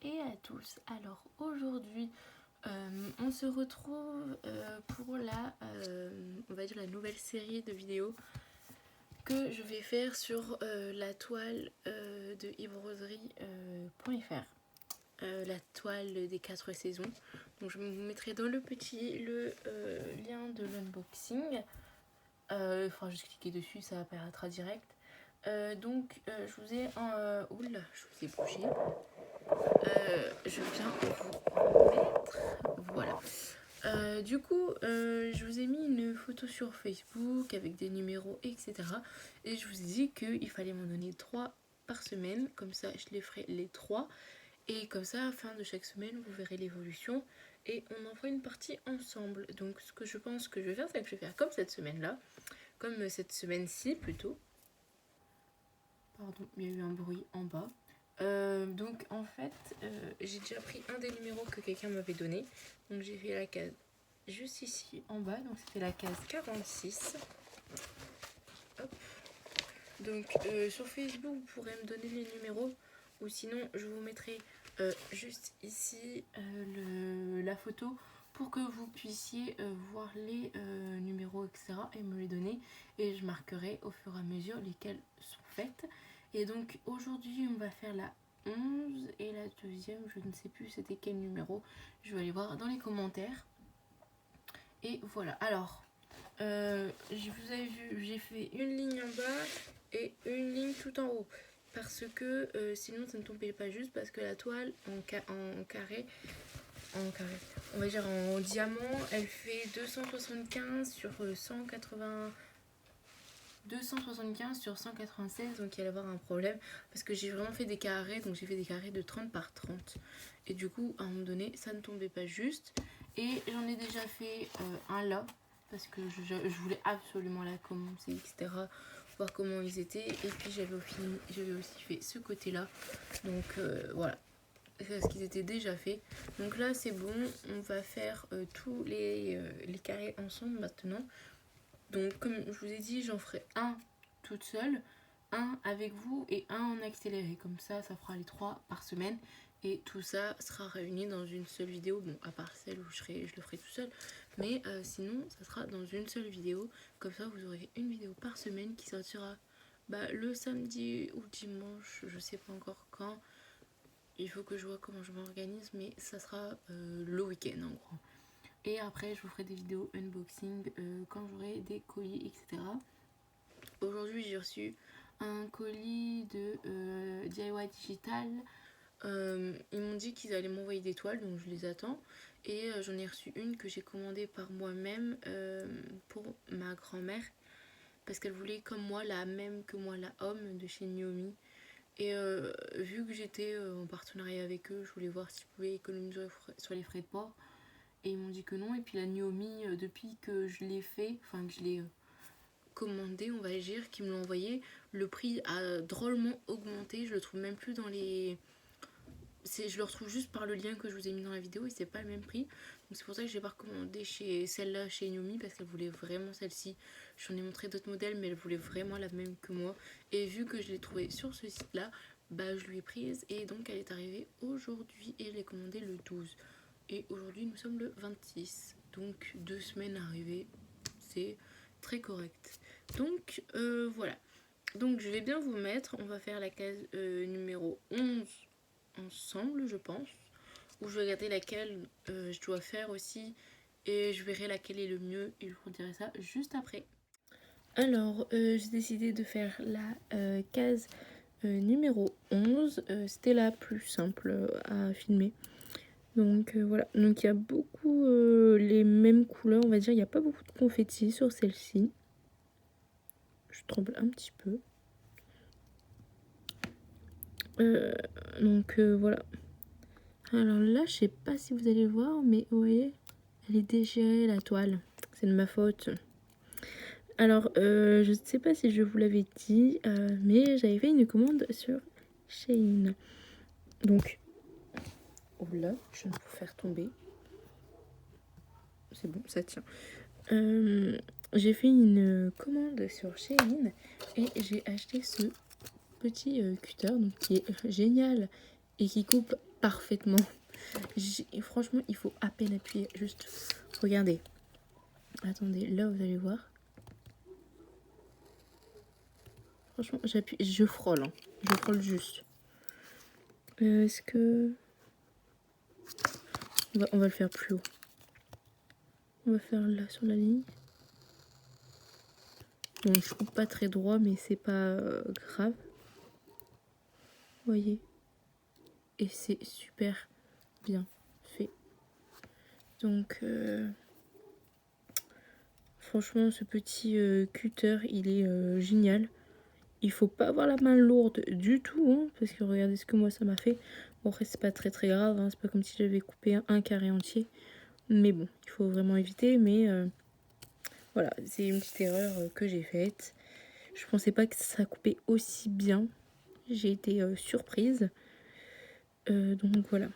et à tous. Alors aujourd'hui on se retrouve pour on va dire la nouvelle série de vidéos que je vais faire sur la toile de yvesroserie.fr, la toile des 4 saisons. Donc je vous mettrai dans le lien de l'unboxing. Il faudra juste cliquer dessus, ça apparaîtra direct. Je vous ai oula, je vous ai bougé. Je viens vous mettre. Voilà. Je vous ai mis une photo sur Facebook avec des numéros, etc. Et je vous ai dit qu'il fallait m'en donner 3 par semaine. Comme ça, je les ferai les 3. Et comme ça, à la fin de chaque semaine, vous verrez l'évolution. Et on en fera une partie ensemble. Donc, ce que je pense que je vais faire, c'est que je vais faire comme cette semaine-là. Comme cette semaine-ci, plutôt. Pardon, il y a eu un bruit en bas. J'ai déjà pris un des numéros que quelqu'un m'avait donné. Donc j'ai fait la case juste ici en bas. Donc c'était la case 46. Hop. Donc sur Facebook, vous pourrez me donner les numéros. Ou sinon, je vous mettrai juste ici la photo pour que vous puissiez voir les numéros, etc. et me les donner. Et je marquerai au fur et à mesure lesquelles sont faites. Et donc aujourd'hui, on va faire la 11 et la deuxième, je ne sais plus c'était quel numéro. Je vais aller voir dans les commentaires. Et voilà, alors, vous avez vu, j'ai fait une ligne en bas et une ligne tout en haut. Parce que sinon ça ne tombait pas juste, parce que la toile en carré, on va dire en diamant, elle fait 275 sur 180... 275 sur 196, donc il allait avoir un problème parce que j'ai vraiment fait des carrés, donc j'ai fait des carrés de 30 par 30 et du coup à un moment donné ça ne tombait pas juste. Et j'en ai déjà fait un là parce que je voulais absolument la commencer, etc., voir comment ils étaient. Et puis j'avais aussi fait ce côté là, donc voilà, parce qu'ils étaient déjà faits. Donc là c'est bon, on va faire tous les carrés ensemble maintenant. Donc comme je vous ai dit, j'en ferai un toute seule, un avec vous et un en accéléré. Comme ça, ça fera les 3 par semaine. Et tout ça sera réuni dans une seule vidéo. Bon, à part celle où je le ferai tout seul. Mais sinon, ça sera dans une seule vidéo. Comme ça, vous aurez une vidéo par semaine qui sortira le samedi ou dimanche. Je sais pas encore quand. Il faut que je vois comment je m'organise. Mais ça sera le week-end en gros. Et après, je vous ferai des vidéos unboxing quand j'aurai des colis, etc. Aujourd'hui, j'ai reçu un colis de DIY Digital. Ils m'ont dit qu'ils allaient m'envoyer des toiles, donc je les attends. Et j'en ai reçu une que j'ai commandée par moi-même pour ma grand-mère. Parce qu'elle voulait, comme moi, la même que moi, la Homme de chez Naomi. Et vu que j'étais en partenariat avec eux, je voulais voir si je pouvais économiser sur les frais de port. Et ils m'ont dit que non. Et puis la Naomi, depuis que je l'ai fait, enfin que je l'ai commandé, on va dire, qu'ils me l'ont envoyé, le prix a drôlement augmenté. Je le trouve même plus dans les... je le retrouve juste par le lien que je vous ai mis dans la vidéo et c'est pas le même prix. Donc c'est pour ça que j'ai pas recommandé celle-là chez Naomi, parce qu'elle voulait vraiment celle-ci. J'en ai montré d'autres modèles, mais elle voulait vraiment la même que moi. Et vu que je l'ai trouvée sur ce site-là, je lui ai prise et donc elle est arrivée aujourd'hui et je l'ai commandée le 12. Et aujourd'hui nous sommes le 26, donc 2 semaines arrivées, c'est très correct. Donc voilà, donc je vais bien vous mettre, on va faire la case numéro 11 ensemble je pense, ou je vais regarder laquelle je dois faire aussi et je verrai laquelle est le mieux et je vous dirai ça juste après. Alors j'ai décidé de faire la case numéro 11, c'était la plus simple à filmer. Donc voilà, donc il y a beaucoup les mêmes couleurs, on va dire, il n'y a pas beaucoup de confettis sur celle-ci. Je tremble un petit peu. Voilà. Alors là, je sais pas si vous allez voir, mais vous voyez, elle est déchirée la toile. C'est de ma faute. Alors, je ne sais pas si je vous l'avais dit, mais j'avais fait une commande sur Shein. Donc, oh là, je viens de vous faire tomber. C'est bon, ça tient. J'ai fait une commande sur Shein et j'ai acheté ce petit cutter donc, qui est génial et qui coupe parfaitement. Franchement, il faut à peine appuyer. Juste, regardez. Attendez, là, vous allez voir. Franchement, j'appuie, je frôle. Hein. Je frôle juste. Est-ce que... on va le faire plus haut. On va faire là, sur la ligne. Bon, je coupe pas très droit, mais c'est pas grave. Vous voyez? Et c'est super bien fait. Donc, franchement, ce petit cutter, il est génial. Il faut pas avoir la main lourde du tout, hein, parce que regardez ce que moi ça m'a fait. Bon, après, c'est pas très grave, hein, c'est pas comme si j'avais coupé un carré entier. Mais bon, il faut vraiment éviter. Mais voilà, c'est une petite erreur que j'ai faite. Je pensais pas que ça coupait aussi bien. J'ai été surprise. Donc voilà.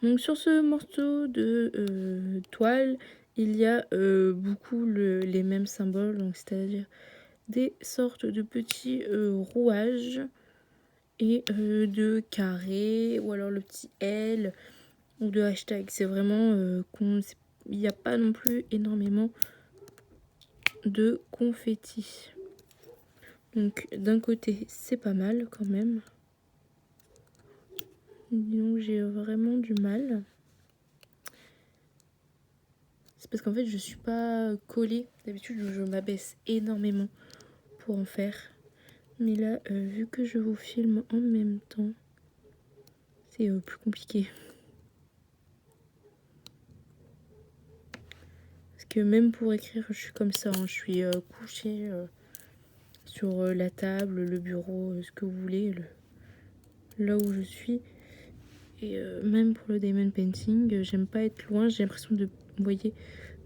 Donc sur ce morceau de toile, il y a beaucoup les mêmes symboles, donc c'est-à-dire des sortes de petits rouages et de carrés, ou alors le petit L ou de hashtag. C'est vraiment il n'y a pas non plus énormément de confetti. Donc d'un côté c'est pas mal quand même. Donc j'ai vraiment du mal. C'est parce qu'en fait je suis pas collée. D'habitude je m'abaisse énormément pour en faire. Mais là vu que je vous filme en même temps, c'est plus compliqué. Parce que même pour écrire je suis comme ça. Hein. Je suis couchée sur la table, le bureau, ce que vous voulez. Là où je suis. Et même pour le diamond painting, j'aime pas être loin. J'ai l'impression de, vous voyez,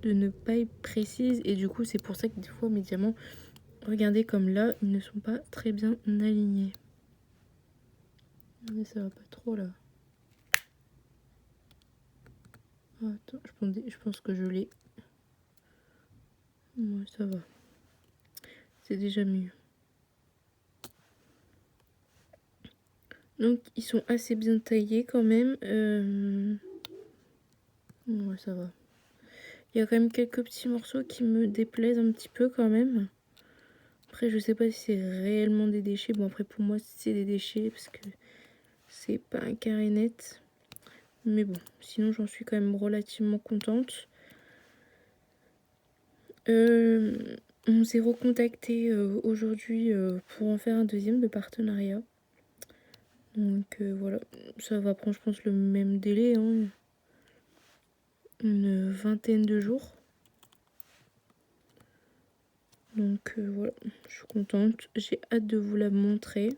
de ne pas être précise. Et du coup, c'est pour ça que des fois, mes diamants, regardez comme là, ils ne sont pas très bien alignés. Mais ça va pas trop là. Oh, attends, je pense que je l'ai. Ouais, ça va. C'est déjà mieux. Donc, ils sont assez bien taillés quand même. Ouais, ça va. Il y a quand même quelques petits morceaux qui me déplaisent un petit peu quand même. Après, je sais pas si c'est réellement des déchets. Bon, après, pour moi, c'est des déchets parce que c'est pas un carré net. Mais bon, sinon, j'en suis quand même relativement contente. On s'est recontacté aujourd'hui pour en faire un deuxième de partenariat. Donc voilà, ça va prendre, je pense, le même délai, hein, une vingtaine de jours. Donc voilà, je suis contente. J'ai hâte de vous la montrer.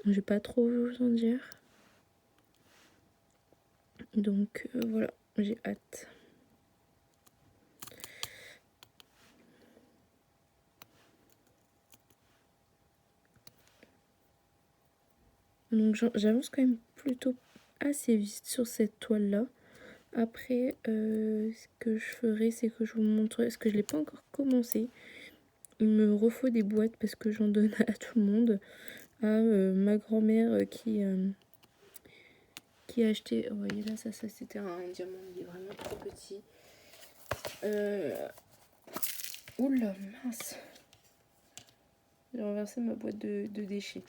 Je vais pas trop vous en dire. Donc voilà, j'ai hâte. Donc j'avance quand même plutôt assez vite sur cette toile là. Après ce que je ferai, c'est que je vous montrerai, parce que je l'ai pas encore commencé. Il me refaut des boîtes parce que j'en donne à tout le monde. À ma grand-mère qui a acheté, vous voyez là, ça c'était un diamant, il est vraiment trop petit. Oula, mince. J'ai renversé ma boîte de déchets.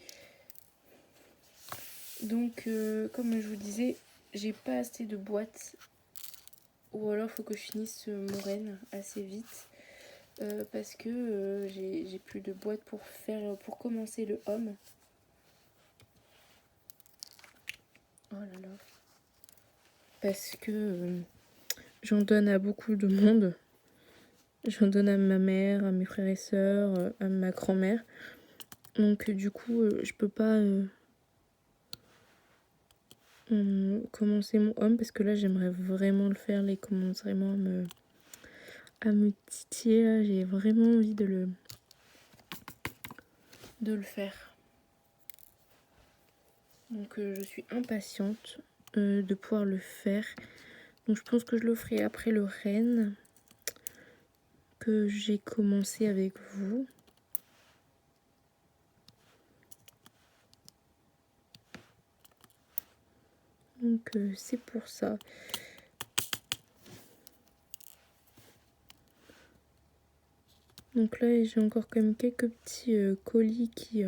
Donc, comme je vous disais, j'ai pas assez de boîtes. Ou alors, il faut que je finisse mon renne assez vite. Parce que j'ai plus de boîtes pour commencer le homme. Oh là là. Parce que j'en donne à beaucoup de monde. J'en donne à ma mère, à mes frères et sœurs, à ma grand-mère. Donc du coup, je peux pas commencer mon homme parce que là, j'aimerais vraiment le faire. Là, il commence vraiment à me titiller. Là, j'ai vraiment envie de le faire. Donc je suis impatiente de pouvoir le faire. Donc je pense que je le ferai après le renne que j'ai commencé avec vous. Donc c'est pour ça. Donc là j'ai encore quand même quelques petits colis qui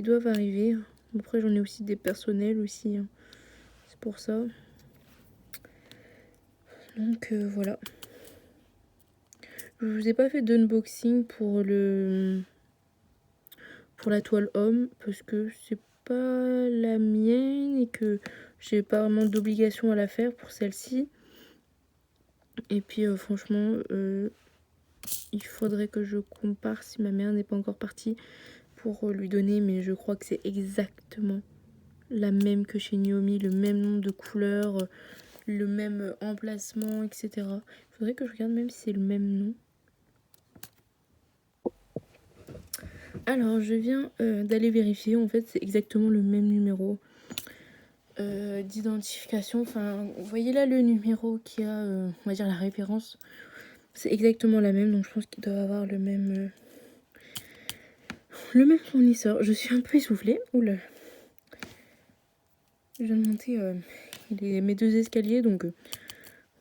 doivent arriver. Après j'en ai aussi des personnels aussi, hein. C'est pour ça. Donc voilà. Je vous ai pas fait d'unboxing pour la toile homme parce que c'est pas la mienne et que j'ai pas vraiment d'obligation à la faire pour celle-ci. Et puis franchement il faudrait que je compare si ma mère n'est pas encore partie pour lui donner, mais je crois que c'est exactement la même que chez Naomi, le même nombre de couleurs, le même emplacement, etc. Il faudrait que je regarde même si c'est le même nom. Alors je viens d'aller vérifier, en fait c'est exactement le même numéro d'identification. Enfin, vous voyez là le numéro qui a, on va dire la référence, c'est exactement la même, donc je pense qu'il doit avoir le même fournisseur. Je suis un peu essoufflée, oula. Je viens de monter mes 2 escaliers, donc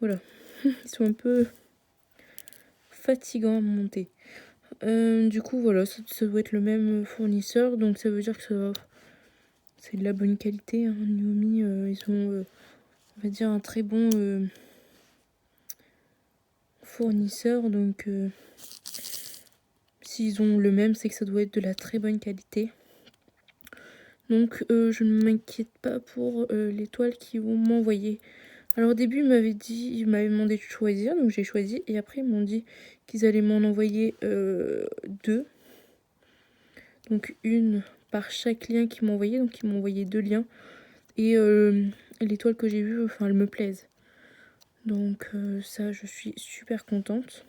voilà, ils sont un peu fatigants à monter. Du coup voilà, ça doit être le même fournisseur, donc ça veut dire que c'est de la bonne qualité, hein. Naomi, ils ont on va dire un très bon fournisseur, donc s'ils ont le même, c'est que ça doit être de la très bonne qualité. Donc je ne m'inquiète pas pour les toiles qu'ils vont m'envoyer. Alors au début ils m'avaient demandé de choisir, donc j'ai choisi, et après ils m'ont dit qu'ils allaient m'en envoyer 2. Donc une par chaque lien qu'ils m'ont envoyé, donc ils m'ont envoyé 2 liens. Et les toiles que j'ai vues, enfin elles me plaisent. Donc ça je suis super contente.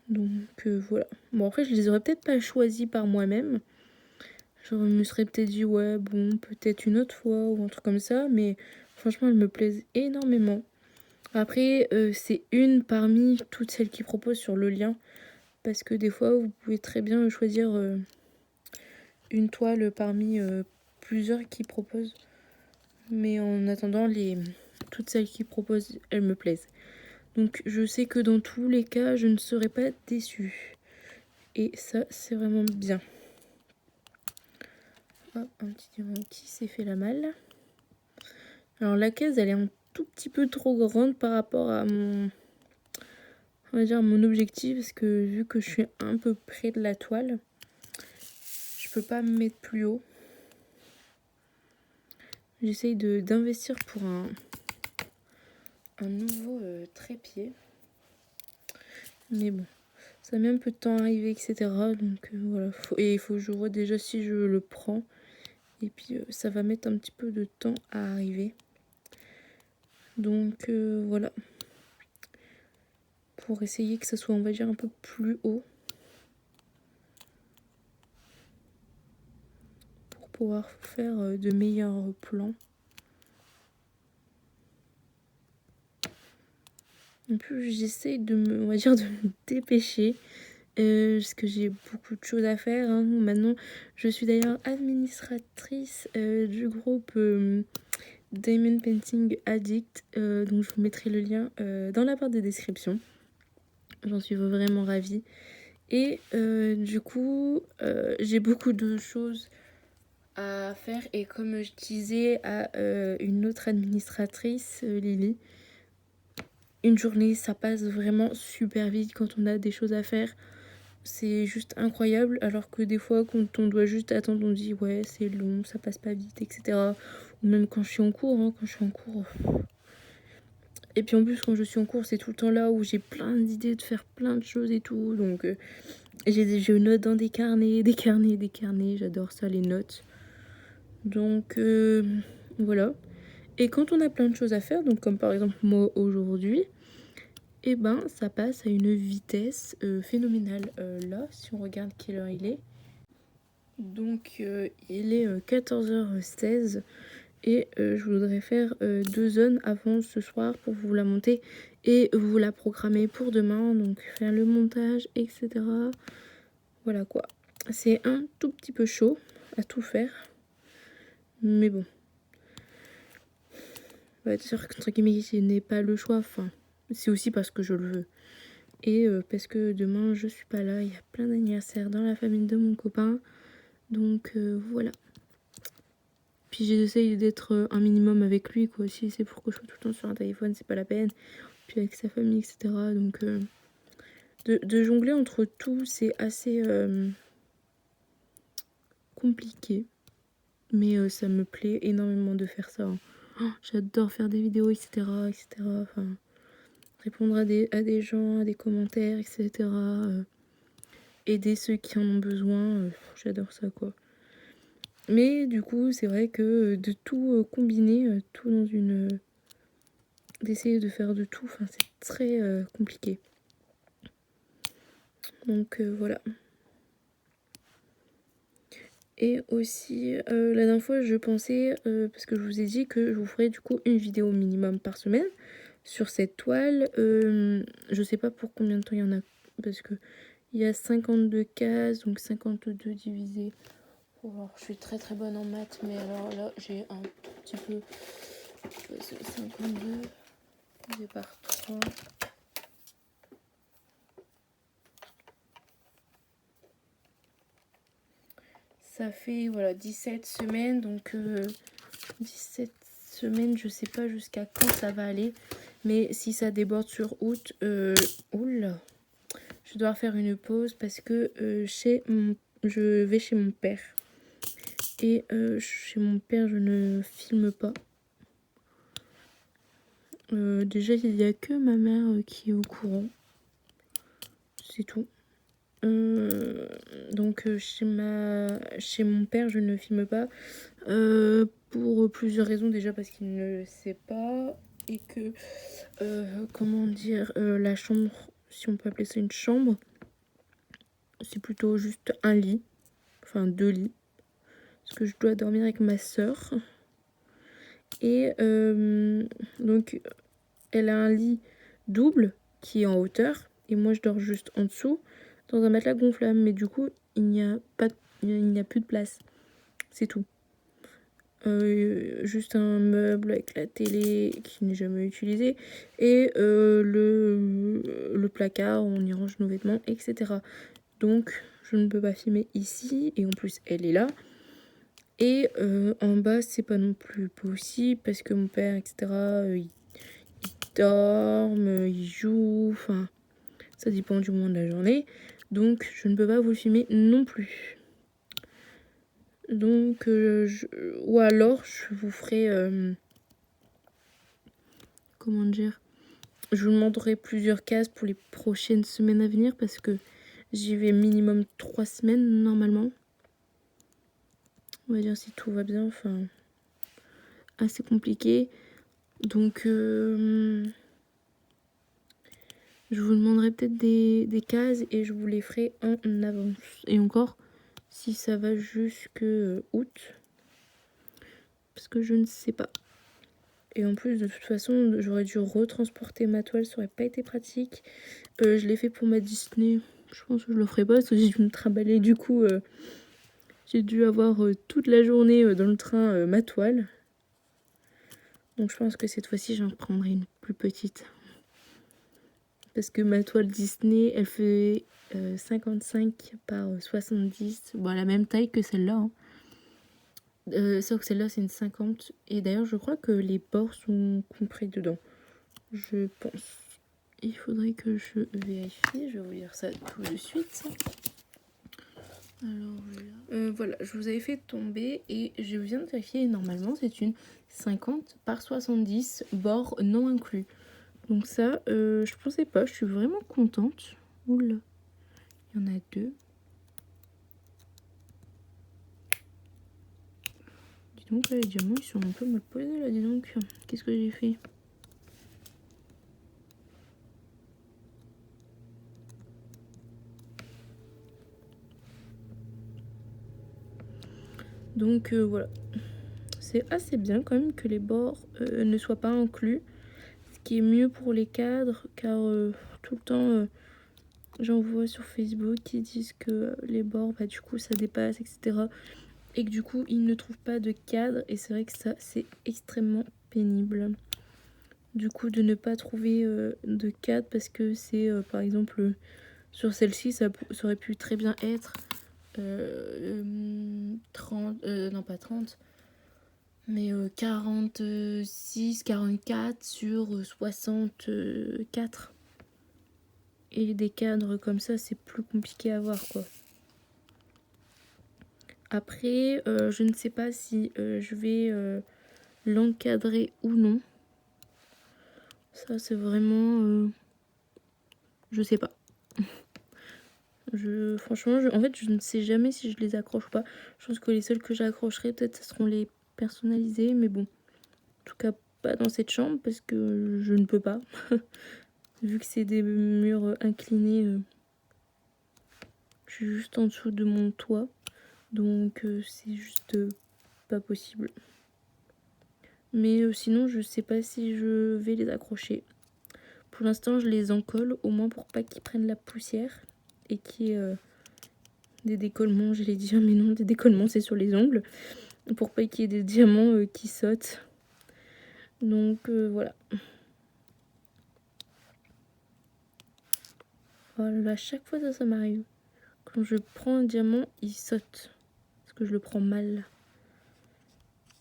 Donc voilà. Bon après je les aurais peut-être pas choisies par moi-même. Je me serais peut-être dit ouais bon peut-être une autre fois ou un truc comme ça. Mais franchement elles me plaisent énormément. Après c'est une parmi toutes celles qui proposent sur le lien. Parce que des fois vous pouvez très bien choisir une toile parmi plusieurs qui proposent. Mais en attendant toutes celles qui proposent elles me plaisent. Donc je sais que dans tous les cas, je ne serai pas déçue. Et ça, c'est vraiment bien. Hop, un petit diamant qui s'est fait la malle. Alors la caisse, elle est un tout petit peu trop grande par rapport à on va dire mon objectif. Parce que vu que je suis un peu près de la toile, je peux pas me mettre plus haut. J'essaye d'investir pour un nouveau trépied. Mais bon. Ça met un peu de temps à arriver, etc. Donc voilà. Il faut que je vois déjà si je le prends. Et puis ça va mettre un petit peu de temps à arriver. Donc voilà. Pour essayer que ça soit, on va dire, un peu plus haut. Pour pouvoir faire de meilleurs plans. En plus j'essaye on va dire, de me dépêcher. Parce que j'ai beaucoup de choses à faire, hein. Maintenant, je suis d'ailleurs administratrice du groupe Diamond Painting Addict. Donc, je vous mettrai le lien dans la barre de description. J'en suis vraiment ravie. Et du coup, j'ai beaucoup de choses à faire. Et comme je disais à une autre administratrice, Lily, une journée, ça passe vraiment super vite quand on a des choses à faire. C'est juste incroyable, alors que des fois quand on doit juste attendre, on dit ouais c'est long, ça passe pas vite, etc. Ou même quand je suis en cours, hein, et puis en plus quand je suis en cours c'est tout le temps là où j'ai plein d'idées de faire plein de choses et tout. Donc je note dans des carnets, j'adore ça les notes. Donc voilà. Et quand on a plein de choses à faire, donc comme par exemple moi aujourd'hui, et ben ça passe à une vitesse phénoménale. Là, si on regarde quelle heure il est, donc il est 14h16 et je voudrais faire 2 zones avant ce soir pour vous la monter et vous la programmer pour demain, donc faire le montage, etc. Voilà quoi. C'est un tout petit peu chaud à tout faire, Mais bon. On va dire qu'entre guillemets, je n'ai pas le choix. Enfin, c'est aussi parce que je le veux. Et parce que demain, je suis pas là. Il y a plein d'anniversaires dans la famille de mon copain. Donc voilà. Puis j'essaye d'être un minimum avec lui, quoi. Si c'est pour que je sois tout le temps sur un téléphone, c'est pas la peine. Puis avec sa famille, etc. Donc de jongler entre tout, c'est assez compliqué. Mais ça me plaît énormément de faire ça. Oh, j'adore faire des vidéos, etc. etc. Enfin, répondre à des gens, à des commentaires, etc. Aider ceux qui en ont besoin. J'adore ça, quoi. Mais du coup, c'est vrai que de tout combiner, tout dans une... d'essayer de faire de tout, enfin, c'est très compliqué. Donc voilà. Et aussi, la dernière fois, je pensais, parce que je vous ai dit que je vous ferais du coup une vidéo minimum par semaine sur cette toile. Je sais pas pour combien de temps il y en a, parce que il y a 52 cases, donc 52 divisé. Alors, je suis très très bonne en maths, mais alors là, j'ai un tout petit peu... 52 divisé par 3... Ça fait voilà 17 semaines, donc 17 semaines, je sais pas jusqu'à quand ça va aller. Mais si ça déborde sur août, oula, je dois faire une pause parce que je vais chez mon père. Et chez mon père, je ne filme pas. Déjà, il n'y a que ma mère qui est au courant. C'est tout. Donc chez mon père, je ne filme pas. Pour plusieurs raisons. Déjà parce qu'il ne le sait pas. Et que, comment dire, la chambre, si on peut appeler ça une chambre, c'est plutôt juste un lit. Enfin 2 lits. Parce que je dois dormir avec ma soeur. Et donc elle a un lit double qui est en hauteur. Et moi je dors juste en dessous. Dans un matelas gonflable. Mais du coup il n'y a plus de place. C'est tout. Juste un meuble avec la télé qui n'est jamais utilisé et le placard où on y range nos vêtements, etc. Donc je ne peux pas filmer ici et en plus elle est là. Et en bas c'est pas non plus possible parce que mon père, etc. Il dorme, il joue, enfin ça dépend du moment de la journée. Donc je ne peux pas vous le filmer non plus. Donc, ou alors je vous ferai, comment dire, je vous demanderai plusieurs cases pour les prochaines semaines à venir parce que j'y vais minimum 3 semaines normalement. On va dire si tout va bien, enfin, assez compliqué. Donc, je vous demanderai peut-être des cases et je vous les ferai en avance. Et encore, si ça va jusque août, parce que je ne sais pas. Et en plus, de toute façon, j'aurais dû retransporter ma toile, ça aurait pas été pratique. Je l'ai fait pour ma Disney. Je pense que je le ferai pas parce que j'ai dû me trimballer. Du coup, j'ai dû avoir toute la journée dans le train ma toile. Donc je pense que cette fois-ci, j'en prendrai une plus petite. Parce que ma toile Disney, elle fait 55 par 70. Bon, la même taille que celle-là. Hein. Sauf que celle-là, c'est une 50. Et d'ailleurs, je crois que les bords sont compris dedans. Je pense. Il faudrait que je vérifie. Je vais vous dire ça tout de suite. Alors voilà, je vous avais fait tomber et je viens de vérifier. Normalement, c'est une 50 par 70, bord non inclus. Donc ça, je pensais pas. Je suis vraiment contente. Oula, il y en a 2. Dis donc, là, les diamants, ils sont un peu mal posés, là. Dis donc, qu'est-ce que j'ai fait ? Donc voilà. C'est assez bien quand même que les bords ne soient pas inclus. Ce qui est mieux pour les cadres, car tout le temps, j'en vois sur Facebook qui disent que les bords, bah, du coup, ça dépasse, etc. et que du coup il ne trouve pas de cadre, et c'est vrai que ça c'est extrêmement pénible du coup de ne pas trouver de cadre, parce que c'est par exemple sur celle-ci ça aurait pu très bien être 30, non pas 30, mais 46, 44 sur 64. Et des cadres comme ça, c'est plus compliqué à voir, quoi. Après, je ne sais pas si je vais l'encadrer ou non. Ça, c'est vraiment... je sais pas. Franchement, en fait, je ne sais jamais si je les accroche ou pas. Je pense que les seuls que j'accrocherai, peut-être, ce seront les personnalisés. Mais bon, en tout cas, pas dans cette chambre, parce que je ne peux pas. Vu que c'est des murs inclinés, je suis juste en dessous de mon toit. Donc, c'est juste pas possible. Mais sinon, je sais pas si je vais les accrocher. Pour l'instant, je les encolle, au moins pour pas qu'ils prennent la poussière et qu'il y ait des décollements, j'allais dire, mais non, des décollements, c'est sur les ongles. Pour pas qu'il y ait des diamants qui sautent. Donc, voilà. Voilà, chaque fois ça m'arrive. Quand je prends un diamant, il saute. Parce que je le prends mal.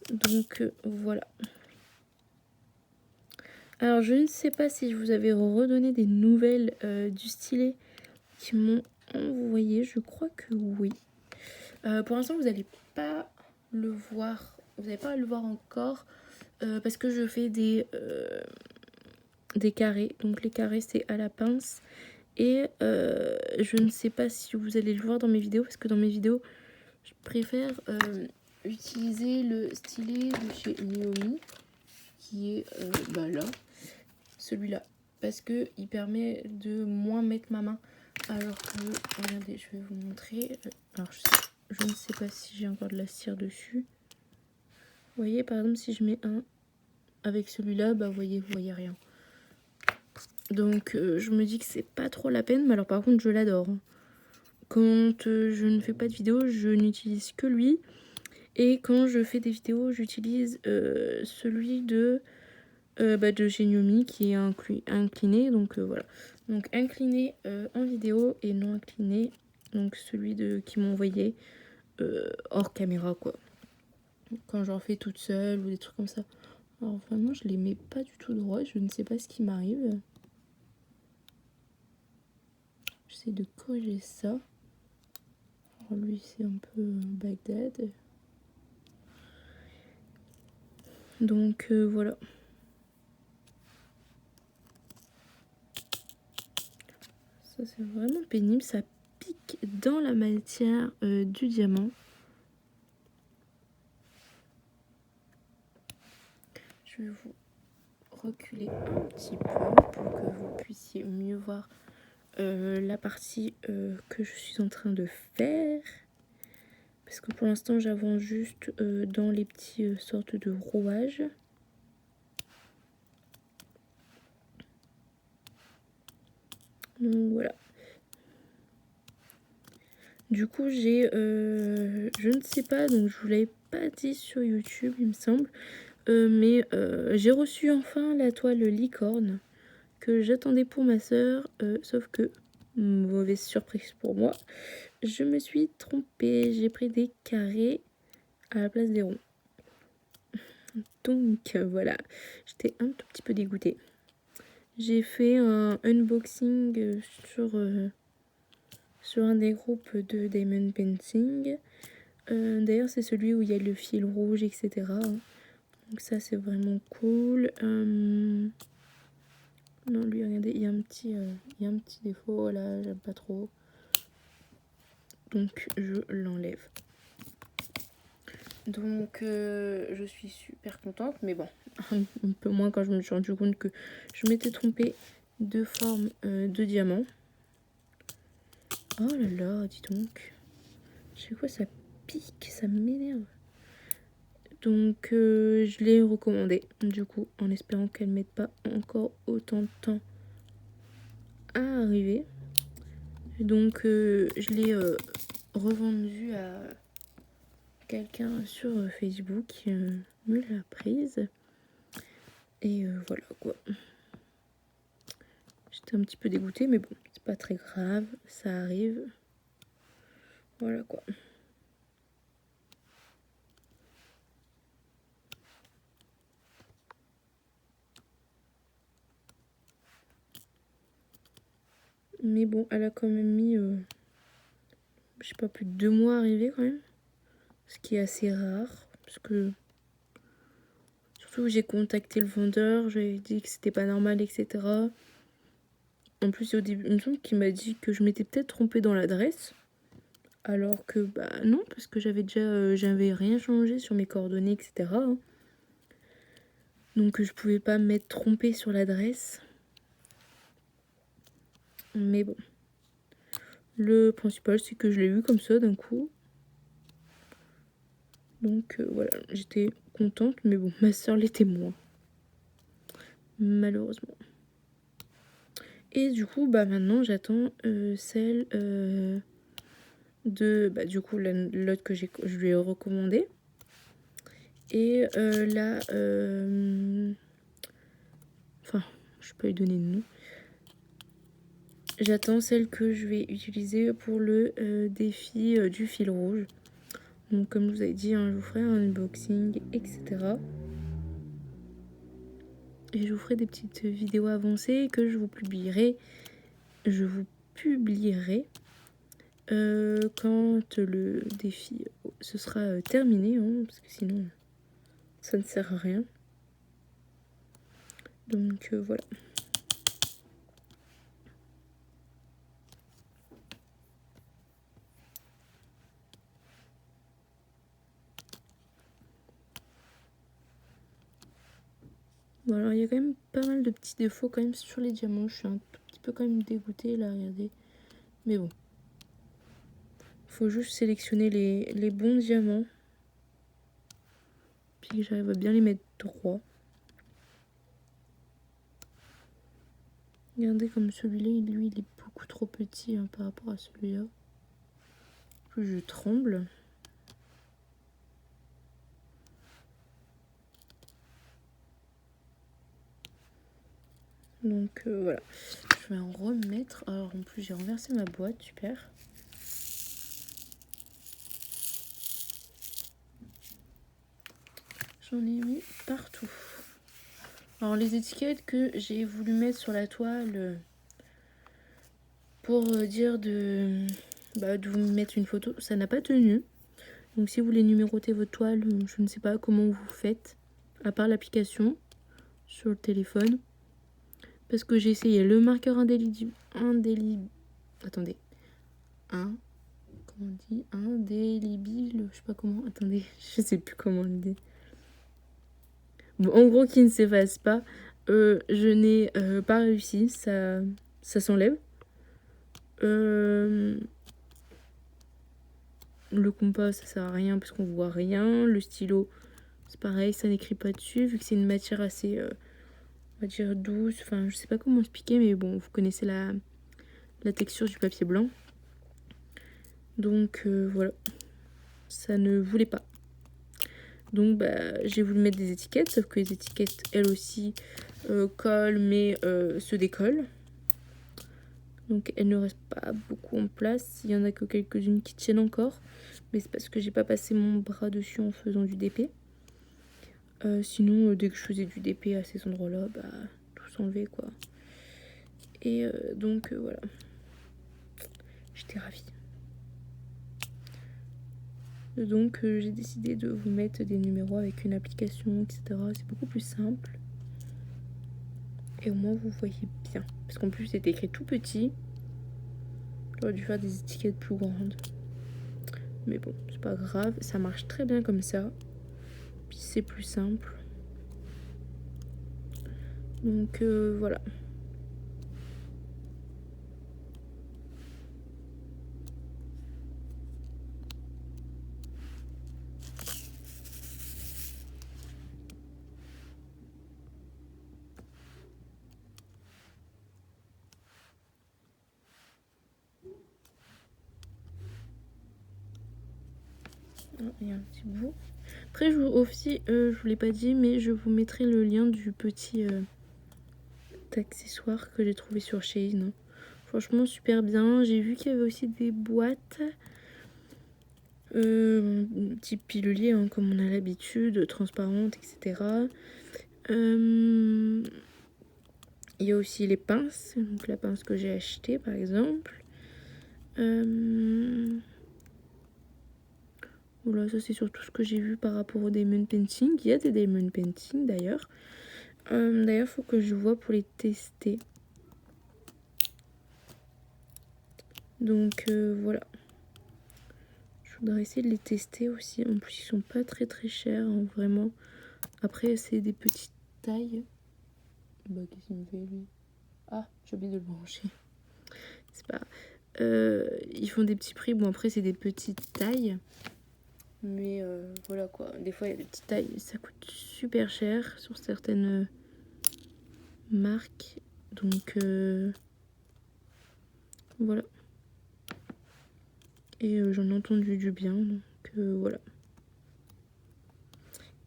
Donc, voilà. Alors, je ne sais pas si je vous avais redonné des nouvelles du stylet qui m'ont envoyé. Je crois que oui. Pour l'instant, vous n'allez pas le voir. Vous n'allez pas le voir encore. Parce que je fais des carrés. Donc, les carrés, c'est à la pince. Et je ne sais pas si vous allez le voir dans mes vidéos. Parce que dans mes vidéos, je préfère utiliser le stylet de chez Naomi. Qui est là. Celui-là. Parce que il permet de moins mettre ma main. Alors que, regardez, je vais vous montrer. Alors, je ne sais pas si j'ai encore de la cire dessus. Vous voyez, par exemple, si je mets un avec celui-là, bah, vous voyez rien. Donc, je me dis que c'est pas trop la peine. Mais alors, par contre, je l'adore. Quand je ne fais pas de vidéo, je n'utilise que lui. Et quand je fais des vidéos, j'utilise celui de chez Naomi qui est incliné. Donc, voilà. Donc, incliné en vidéo et non incliné. Donc, celui qui m'ont envoyé hors caméra, quoi. Quand j'en fais toute seule ou des trucs comme ça. Alors, vraiment, je les mets pas du tout droit. Je ne sais pas ce qui m'arrive. J'essaie de corriger ça. Alors, lui, c'est un peu Bagdad. Donc, voilà. Ça, c'est vraiment pénible. Ça pique dans la matière du diamant. Je vais vous reculer un petit peu pour que vous puissiez mieux voir la partie que je suis en train de faire. Parce que pour l'instant, j'avance juste dans les petits sortes de rouages. Donc voilà. Du coup, j'ai, je ne sais pas, donc je vous l'avais pas dit sur YouTube, il me semble, mais j'ai reçu enfin la toile licorne que j'attendais pour ma soeur, sauf que, mauvaise surprise pour moi, je me suis trompée, j'ai pris des carrés à la place des ronds. Donc voilà, j'étais un tout petit peu dégoûtée. J'ai fait un unboxing sur un des groupes de Diamond Painting. D'ailleurs, c'est celui où il y a le fil rouge, etc. Donc ça, c'est vraiment cool. Non, lui, regardez, il y a un petit défaut, là, j'aime pas trop. Donc, je l'enlève. Donc, je suis super contente, mais bon, un peu moins quand je me suis rendu compte que je m'étais trompée de forme de diamant. Oh là là, dis donc. Je sais quoi, ça pique, ça m'énerve. Donc, je l'ai recommandé, du coup, en espérant qu'elle ne mette pas encore autant de temps à arriver. Donc, je l'ai revendu à quelqu'un sur Facebook qui me l'a prise. Et voilà quoi. J'étais un petit peu dégoûtée, mais bon, c'est pas très grave, ça arrive. Voilà quoi. Mais bon, elle a quand même mis, je sais pas, plus de 2 mois à arriver quand même. Ce qui est assez rare, parce que surtout j'ai contacté le vendeur, j'avais dit que c'était pas normal, etc. En plus, au début, il me semble qu'il m'a dit que je m'étais peut-être trompée dans l'adresse. Alors que, bah non, parce que j'avais rien changé sur mes coordonnées, etc. Donc je pouvais pas m'être trompée sur l'adresse. Mais bon. Le principal, c'est que je l'ai eu comme ça d'un coup. Donc voilà, j'étais contente, mais bon, ma soeur l'était moins. Malheureusement. Et du coup, bah maintenant, j'attends celle de... Bah du coup, l'autre que je lui ai recommandé. Et là... Enfin, je peux lui donner de nom. J'attends celle que je vais utiliser pour le défi du fil rouge. Donc comme je vous avais dit, hein, je vous ferai un unboxing, etc. Et je vous ferai des petites vidéos avancées que je vous publierai. Quand le défi ce sera terminé, hein, parce que sinon ça ne sert à rien. Donc voilà. Bon, alors il y a quand même pas mal de petits défauts quand même sur les diamants. Je suis un tout petit peu quand même dégoûtée là, regardez. Mais bon. Faut juste sélectionner les bons diamants. Puis que j'arrive à bien les mettre droits. Regardez comme celui-là, lui, il est beaucoup trop petit hein, par rapport à celui-là. Plus je tremble. Donc voilà. Je vais en remettre. Alors en plus j'ai renversé ma boîte, super. J'en ai mis partout. Alors les étiquettes que j'ai voulu mettre sur la toile pour dire de vous mettre une photo, ça n'a pas tenu. Donc si vous voulez numéroter votre toile, je ne sais pas comment vous faites, à part l'application sur le téléphone. Parce que j'ai essayé le marqueur indélébile. Attendez. Comment on dit indélébile, je sais pas comment. Attendez, je sais plus comment le dire. Bon, en gros, qui ne s'efface pas. Je n'ai pas réussi. Ça s'enlève. Le compas, ça sert à rien parce qu'on voit rien. Le stylo, c'est pareil, ça n'écrit pas dessus. Vu que c'est une matière assez, on va dire, douce. Enfin, je sais pas comment expliquer, mais bon, vous connaissez la texture du papier blanc. Donc voilà, ça ne voulait pas. Donc j'ai voulu mettre des étiquettes, sauf que les étiquettes elles aussi collent mais se décollent. Donc elles ne restent pas beaucoup en place. Il y en a que quelques-unes qui tiennent encore, mais c'est parce que j'ai pas passé mon bras dessus en faisant du DP. Sinon dès que je faisais du DP à ces endroits-là, tout s'enlevait quoi. Et donc voilà, j'étais ravie. Donc j'ai décidé de vous mettre des numéros avec une application, etc. C'est beaucoup plus simple. Et au moins vous voyez bien. Parce qu'en plus c'était écrit tout petit. J'aurais dû faire des étiquettes plus grandes. Mais bon, c'est pas grave. Ça marche très bien comme ça. Puis c'est plus simple. Donc voilà. Il y a un petit bout. Après, je vous l'ai pas dit, mais je vous mettrai le lien du petit accessoire que j'ai trouvé sur Shein. Franchement, super bien. J'ai vu qu'il y avait aussi des boîtes. Type pilulier, hein, comme on a l'habitude, transparente, etc. Il y a aussi les pinces. Donc la pince que j'ai achetée, par exemple. Voilà, ça c'est surtout ce que j'ai vu par rapport au diamond painting. Il y a des diamond painting d'ailleurs. D'ailleurs, il faut que je vois pour les tester. Donc voilà. Je voudrais essayer de les tester aussi. En plus, ils sont pas très chers, hein, vraiment. Après, c'est des petites tailles. Bah, qu'est-ce qu'il me fait lui? Ah, j'ai oublié de le brancher. C'est pas. Ils font des petits prix. Bon, après, c'est des petites tailles. Mais voilà quoi. Des fois, il y a des petites tailles. Ça coûte super cher sur certaines marques. Donc voilà. Et j'en ai entendu du bien. Donc voilà.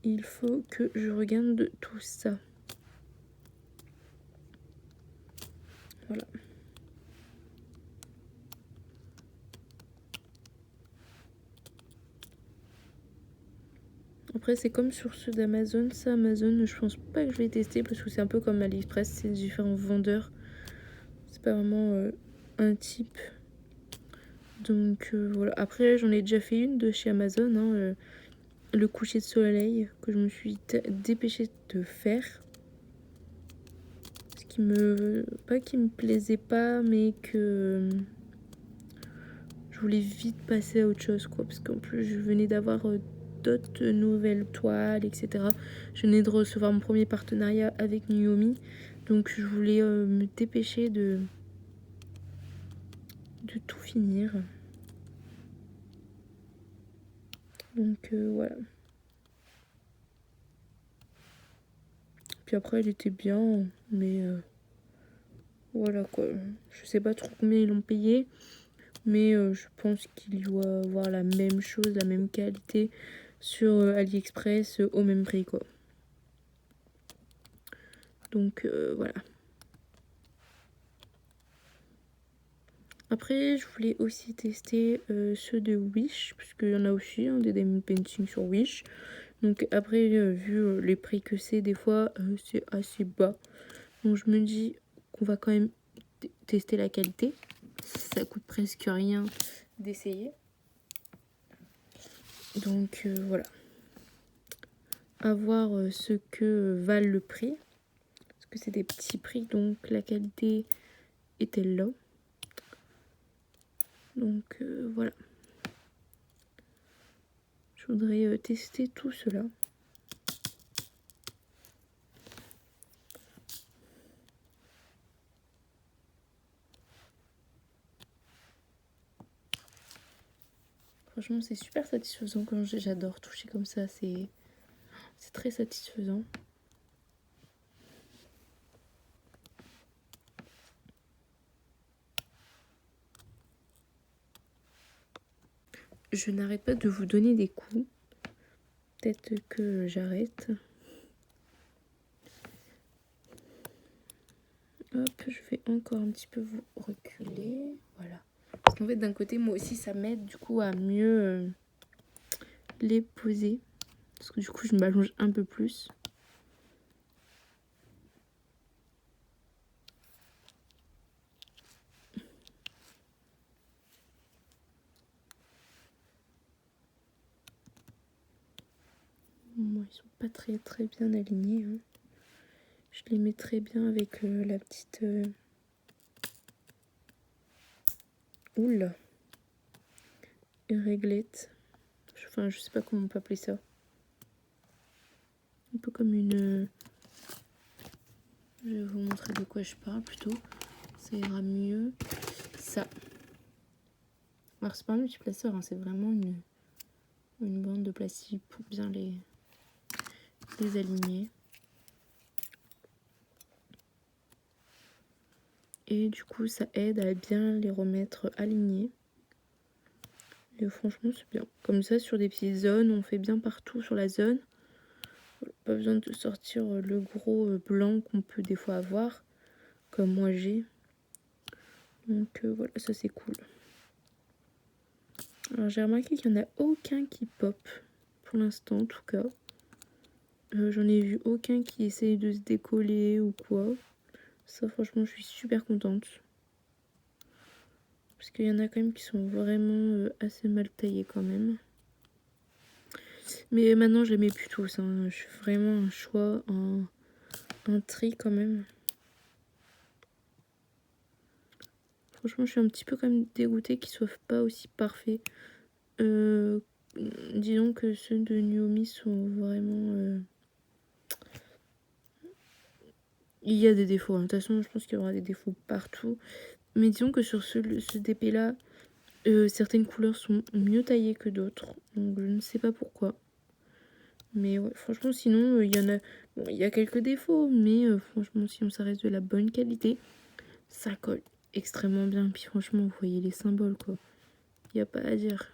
Il faut que je regarde tout ça. Voilà. Après, c'est comme sur ceux d'Amazon. Ça, Amazon, je pense pas que je vais tester parce que c'est un peu comme AliExpress. C'est différents vendeurs. C'est pas vraiment un type. Donc voilà. Après, j'en ai déjà fait une de chez Amazon. Hein, le coucher de soleil que je me suis dépêchée de faire. Ce qui me... Pas qui me plaisait pas, mais que... je voulais vite passer à autre chose, quoi. Parce qu'en plus, je venais d'avoir d'autres nouvelles toiles, etc. Je venais de recevoir mon premier partenariat avec Nuomi. Donc, je voulais me dépêcher de tout finir. Donc, voilà. Puis après, elle était bien, mais voilà quoi. Je sais pas trop combien ils l'ont payé, mais je pense qu'il doit avoir la même chose, la même qualité sur AliExpress au même prix quoi. Donc voilà. Après, je voulais aussi tester ceux de Wish, puisqu'il y en a aussi hein, des diamond painting sur Wish. Donc après, vu les prix que c'est, des fois, c'est assez bas. Donc je me dis qu'on va quand même tester la qualité. Ça coûte presque rien d'essayer. Donc voilà. À voir ce que valent le prix. Parce que c'est des petits prix, donc la qualité est-elle là. Donc voilà. Je voudrais tester tout cela. Franchement, c'est super satisfaisant quand j'adore toucher comme ça. C'est très satisfaisant. Je n'arrête pas de vous donner des coups. Peut-être que j'arrête. Hop, je vais encore un petit peu vous reculer. Voilà. Parce qu'en fait, d'un côté, moi aussi, ça m'aide du coup à mieux les poser. Parce que du coup, je m'allonge un peu plus. Bon, ils sont pas très bien alignés. Hein. Je les mets très bien avec la petite... Oula. Une réglette. Enfin, je sais pas comment on peut appeler ça. Un peu comme une... Je vais vous montrer de quoi je parle plutôt. Ça ira mieux. Ça. Alors, c'est pas un multiplaceur, hein, c'est vraiment une bande de plastique pour bien les aligner. Et du coup, ça aide à bien les remettre alignés. Et franchement, c'est bien. Comme ça, sur des petites zones, on fait bien partout sur la zone. Pas besoin de sortir le gros blanc qu'on peut des fois avoir, comme moi j'ai. Donc voilà, ça c'est cool. Alors j'ai remarqué qu'il n'y en a aucun qui pop, pour l'instant en tout cas. J'en ai vu aucun qui essaye de se décoller ou quoi. Ça franchement, je suis super contente. Parce qu'il y en a quand même qui sont vraiment assez mal taillés quand même. Mais maintenant, je les mets plus tous. Hein. Je fais vraiment un choix, un tri quand même. Franchement, je suis un petit peu quand même dégoûtée qu'ils soient pas aussi parfaits. Disons que ceux de Nuomi sont vraiment... Il y a des défauts. Hein. De toute façon, je pense qu'il y aura des défauts partout. Mais disons que sur ce DP-là, certaines couleurs sont mieux taillées que d'autres. Donc, je ne sais pas pourquoi. Mais ouais, franchement, sinon, il y en a... Bon, il y a quelques défauts, mais franchement, si ça reste de la bonne qualité, ça colle extrêmement bien. Puis franchement, vous voyez les symboles, quoi. Il n'y a pas à dire.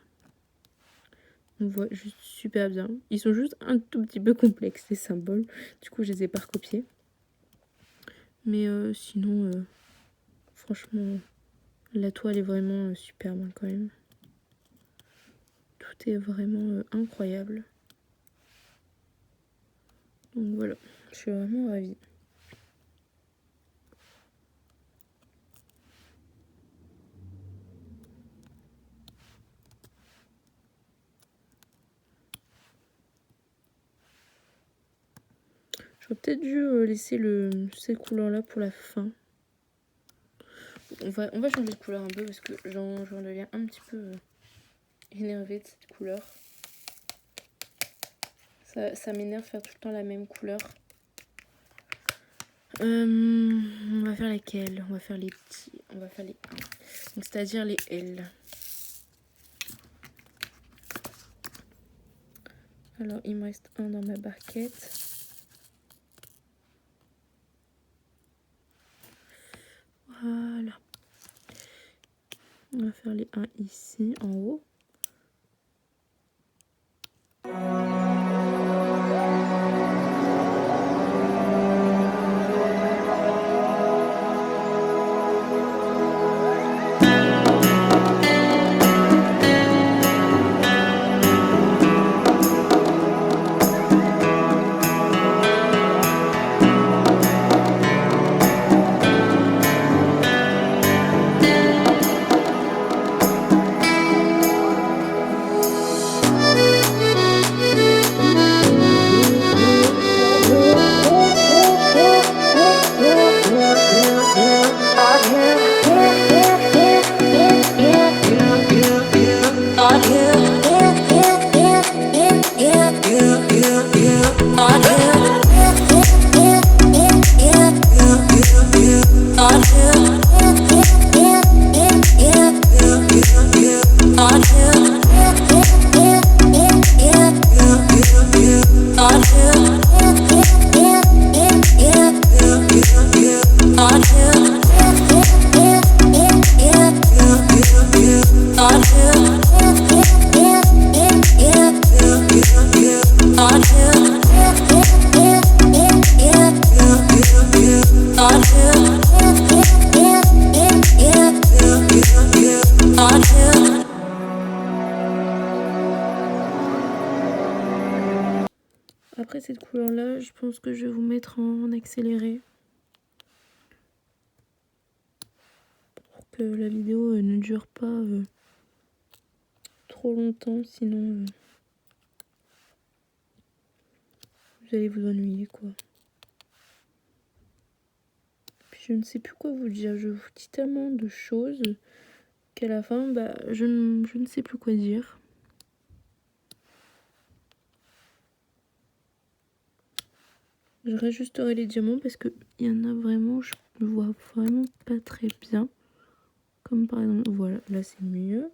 On voit juste super bien. Ils sont juste un tout petit peu complexes, les symboles. Du coup, je les ai pas recopiés. Mais sinon, franchement, la toile est vraiment superbe hein, quand même. Tout est vraiment incroyable. Donc voilà, je suis vraiment ravie. J'aurais peut-être dû laisser cette couleur-là pour la fin. On va changer de couleur un peu parce que j'en deviens un petit peu énervée de cette couleur. Ça m'énerve faire tout le temps la même couleur. On va faire laquelle? On va faire les petits. On va faire les 1. Donc c'est-à-dire les L. Alors il me reste un dans ma barquette. Voilà. On va faire les 1 ici en haut. Après cette couleur là, je pense que je vais vous mettre en accéléré. Pour que la vidéo ne dure pas trop longtemps, sinon vous allez vous ennuyer quoi. Puis je ne sais plus quoi vous dire, je vous dis tellement de choses qu'à la fin, je ne sais plus quoi dire. Je réajusterai les diamants parce qu'il y en a vraiment, je ne vois vraiment pas très bien. Comme par exemple, voilà, là c'est mieux.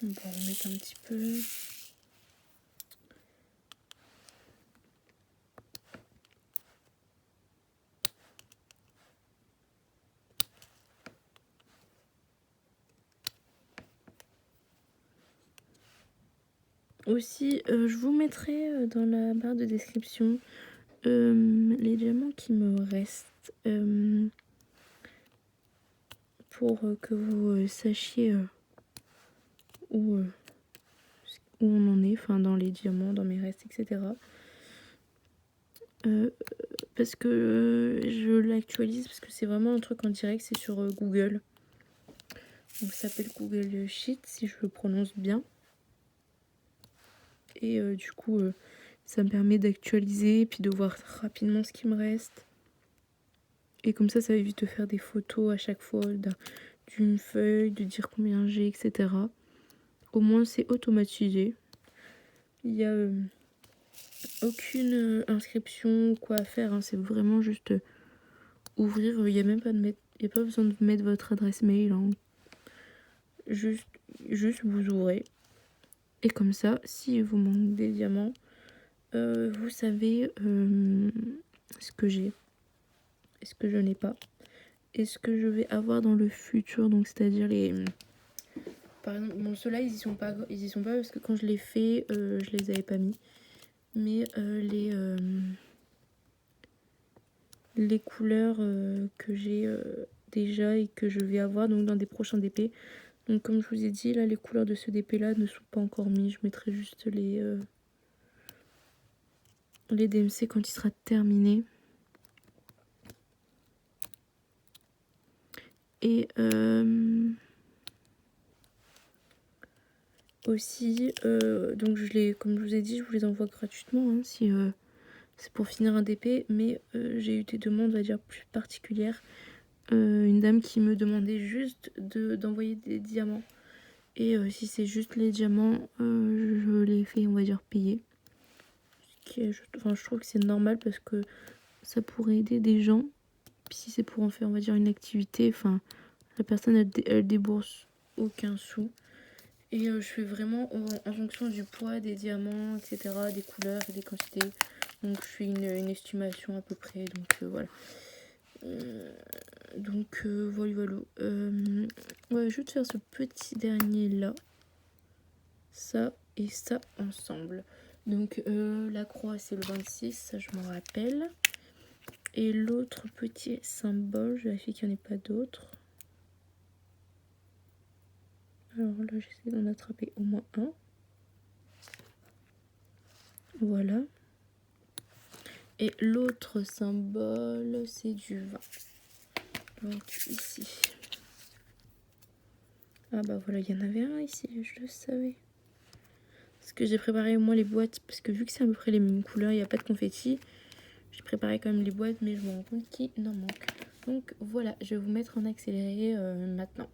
On va remettre un petit peu. Aussi, je vous mettrai dans la barre de description les diamants qui me restent pour que vous sachiez où on en est, enfin dans les diamants, dans mes restes, etc. Parce que je l'actualise, parce que c'est vraiment un truc en direct, c'est sur Google. Donc ça s'appelle Google Sheet, si je le prononce bien. Et du coup, ça me permet d'actualiser, puis de voir rapidement ce qui me reste. Et comme ça évite de faire des photos à chaque fois d'une feuille, de dire combien j'ai, etc. Au moins, c'est automatisé. Il n'y a aucune inscription ou quoi à faire. Hein. C'est vraiment juste ouvrir. Il n'y a même pas pas besoin de mettre votre adresse mail. Hein. Juste vous ouvrez. Et comme ça, si vous manque des diamants, vous savez ce que j'ai et ce que je n'ai pas. Et ce que je vais avoir dans le futur. Donc, c'est-à-dire les... Par exemple, bon, ceux-là, ils y sont pas parce que quand je les fais, je les avais pas mis. Mais les couleurs que j'ai déjà et que je vais avoir donc dans des prochains DP. Donc comme je vous ai dit, là les couleurs de ce DP là ne sont pas encore mis. Je mettrai juste les DMC quand il sera terminé. Et aussi, donc comme je vous ai dit, je vous les envoie gratuitement hein, si c'est pour finir un DP. Mais j'ai eu des demandes, on va dire, plus particulières. Une dame qui me demandait juste d'envoyer des diamants. Et si c'est juste les diamants, je les fais, on va dire, payer. Je trouve que c'est normal parce que ça pourrait aider des gens. Puis si c'est pour en faire, on va dire, une activité, enfin, la personne, elle débourse aucun sou. Et je fais vraiment en fonction du poids des diamants, etc., des couleurs et des quantités. Donc je fais une estimation à peu près. Donc voilà. Donc voilà. On va juste faire ce petit dernier là. Ça et ça ensemble. Donc la croix c'est le 26, ça je m'en rappelle. Et l'autre petit symbole, je vérifie qu'il n'y en ait pas d'autres. Alors là j'essaie d'en attraper au moins un. Voilà. Et l'autre symbole c'est du vin. Donc ici. Ah bah voilà, il y en avait un ici, je le savais. Parce que j'ai préparé au moins les boîtes, parce que vu que c'est à peu près les mêmes couleurs, il n'y a pas de confetti. J'ai préparé quand même les boîtes, mais je me rends compte qu'il en manque. Donc voilà, je vais vous mettre en accéléré maintenant.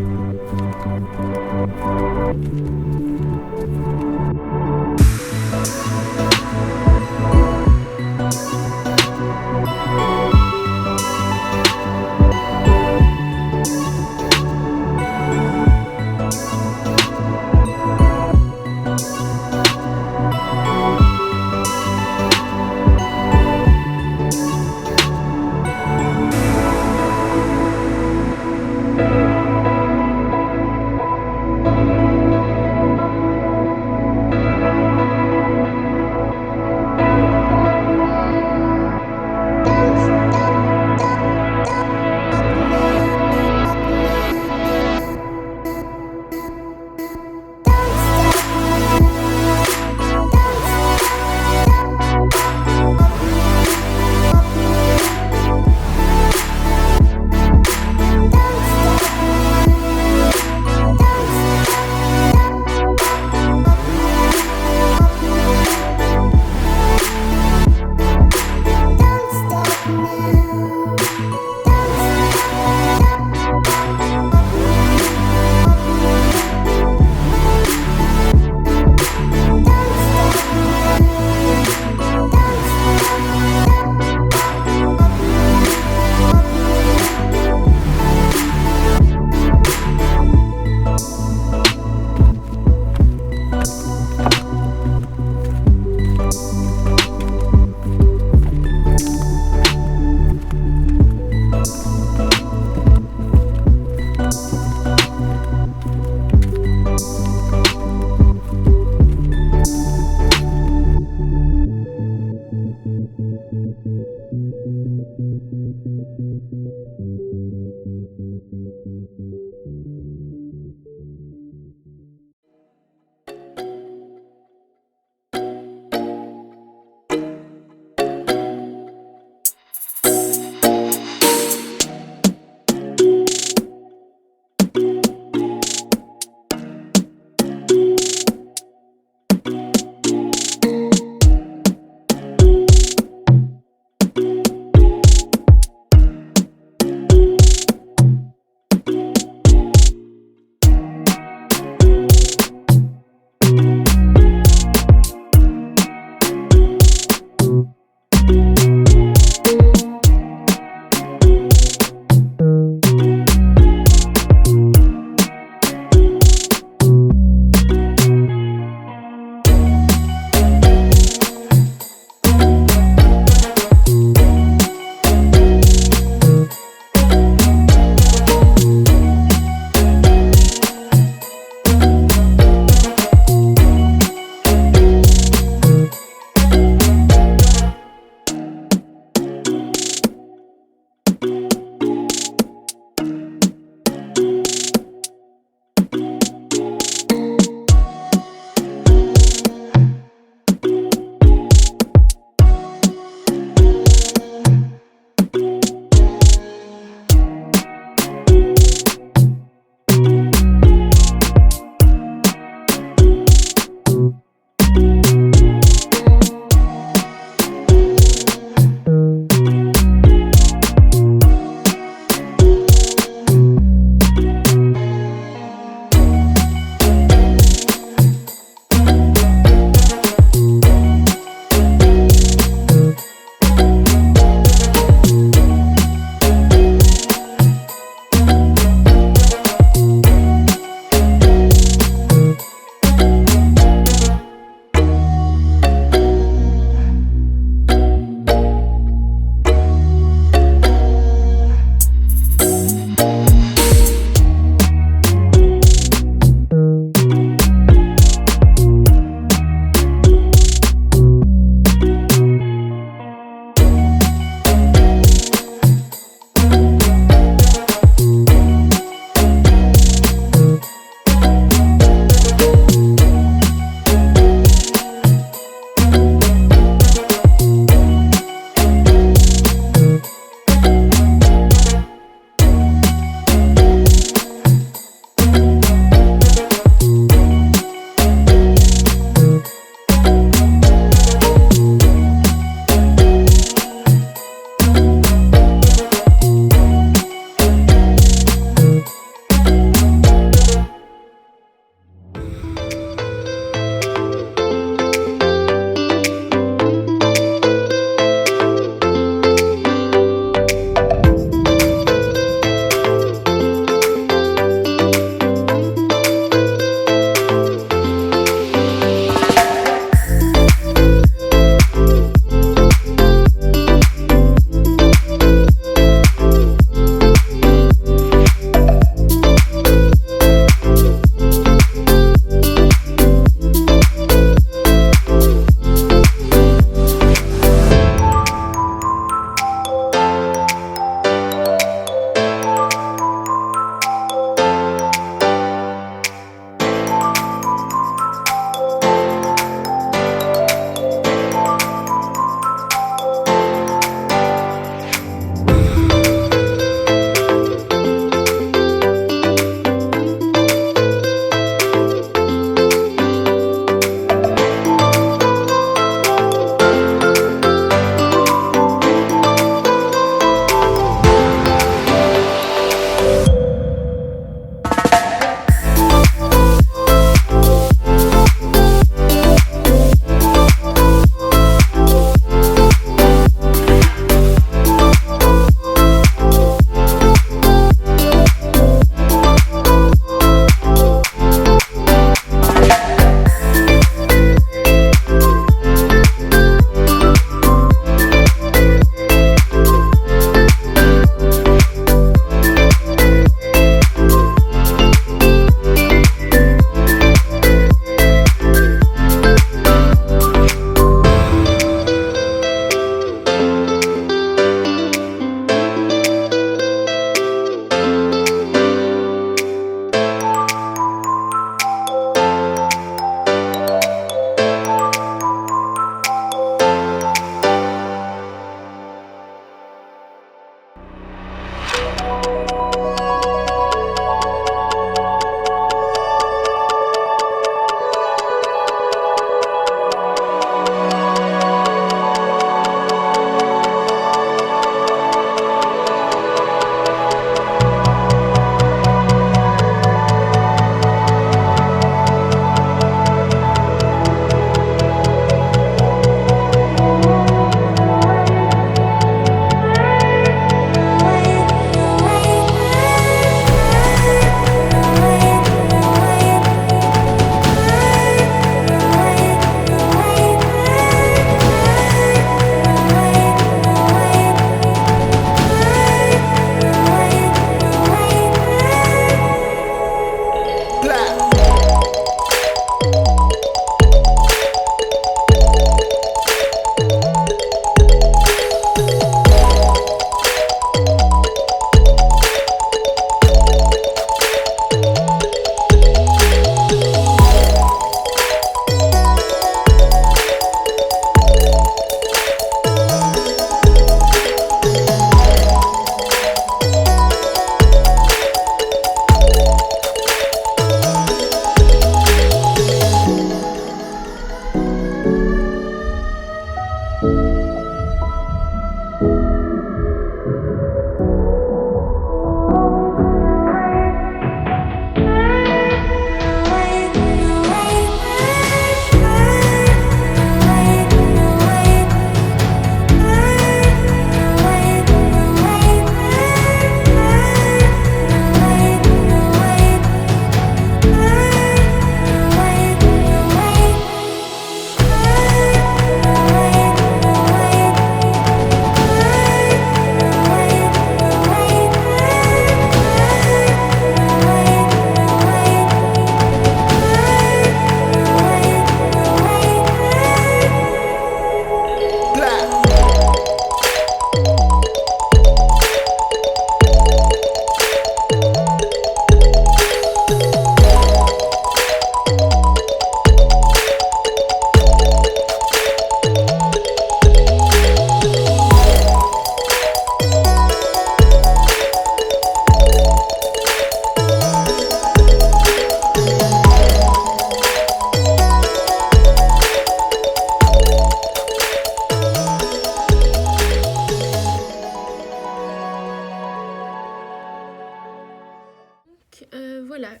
voilà,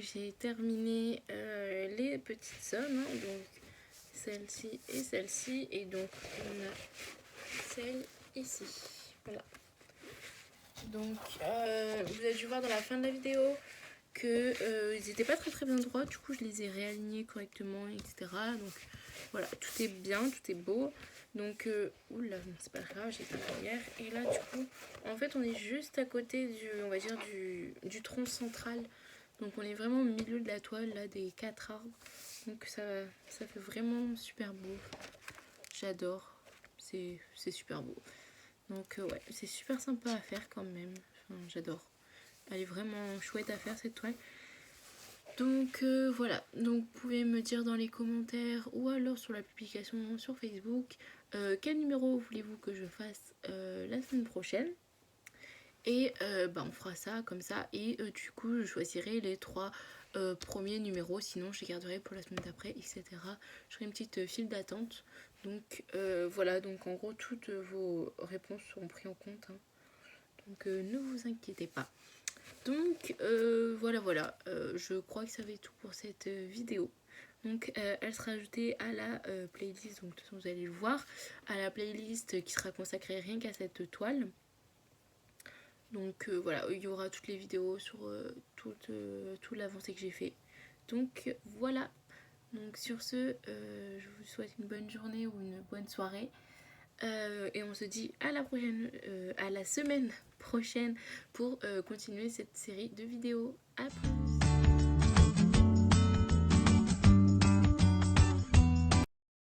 j'ai terminé les petites sommes, hein, donc celle-ci et celle-ci, et donc on a celle ici, voilà. Donc vous avez dû voir dans la fin de la vidéo que ils n'étaient pas très bien droits, du coup je les ai réalignés correctement, etc. Donc voilà, tout est bien, tout est beau. Donc oula, bon, c'est pas grave, j'ai été hier. Et là du coup, en fait on est juste à côté on va dire du tronc central. Donc on est vraiment au milieu de la toile là, des 4 arbres. Donc ça fait vraiment super beau. J'adore, c'est super beau. Donc ouais, c'est super sympa à faire quand même. Enfin, j'adore. Elle est vraiment chouette à faire cette toile. Donc voilà, donc vous pouvez me dire dans les commentaires ou alors sur la publication sur Facebook quel numéro voulez-vous que je fasse la semaine prochaine. Et on fera ça comme ça, et du coup je choisirai les 3 premiers numéros, sinon je les garderai pour la semaine d'après, etc. Je ferai une petite file d'attente. Donc voilà, donc en gros toutes vos réponses seront prises en compte, hein. Donc ne vous inquiétez pas. Donc voilà, je crois que ça va être tout pour cette vidéo. Donc elle sera ajoutée à la playlist, donc de toute façon vous allez le voir, à la playlist qui sera consacrée rien qu'à cette toile. Donc voilà, il y aura toutes les vidéos sur toute l'avancée que j'ai fait. Donc voilà, donc sur ce, je vous souhaite une bonne journée ou une bonne soirée. Et on se dit à la semaine prochaine pour continuer cette série de vidéos. À plus!